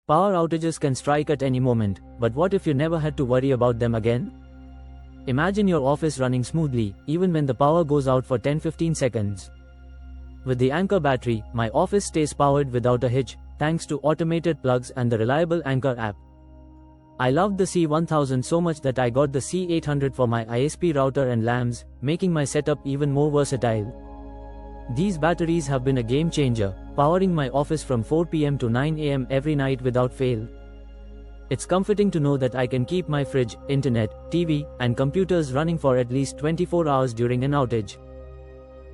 Power outages can strike at any moment, but what if you never had to worry about them again? Imagine your office running smoothly, even when the power goes out for 10-15 seconds. With the Anchor battery, my office stays powered without a hitch, thanks to automated plugs and the reliable Anchor app. I loved the C1000 so much that I got the C800 for my ISP router and LAMs, making my setup even more versatile. These batteries have been a game changer, powering my office from 4 p.m. to 9 a.m. every night without fail. It's comforting to know that I can keep my fridge, internet, TV, and computers running for at least 24 hours during an outage.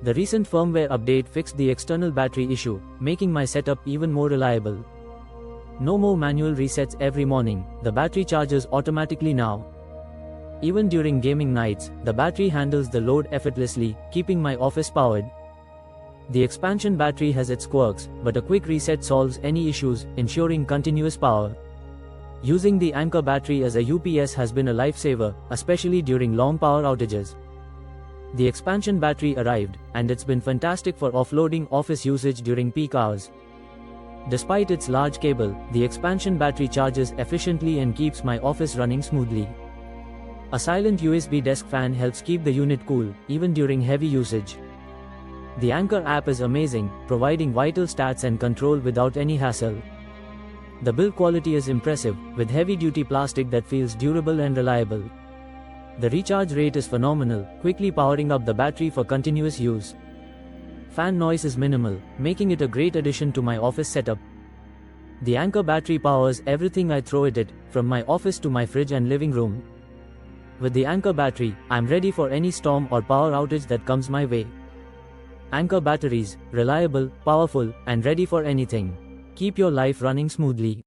The recent firmware update fixed the external battery issue, making my setup even more reliable. No more manual resets every morning, the battery charges automatically now. Even during gaming nights, the battery handles the load effortlessly, keeping my office powered. The expansion battery has its quirks, but a quick reset solves any issues, ensuring continuous power. Using the Anchor battery as a UPS has been a lifesaver, especially during long power outages. The expansion battery arrived, and it's been fantastic for offloading office usage during peak hours. Despite its large cable, the expansion battery charges efficiently and keeps my office running smoothly. A silent USB desk fan helps keep the unit cool, even during heavy usage. The Anchor app is amazing, providing vital stats and control without any hassle. The build quality is impressive, with heavy-duty plastic that feels durable and reliable. The recharge rate is phenomenal, quickly powering up the battery for continuous use. Fan noise is minimal, making it a great addition to my office setup. The Anchor battery powers everything I throw at it, from my office to my fridge and living room. With the Anchor battery, I'm ready for any storm or power outage that comes my way. Anchor batteries, reliable, powerful, and ready for anything. Keep your life running smoothly.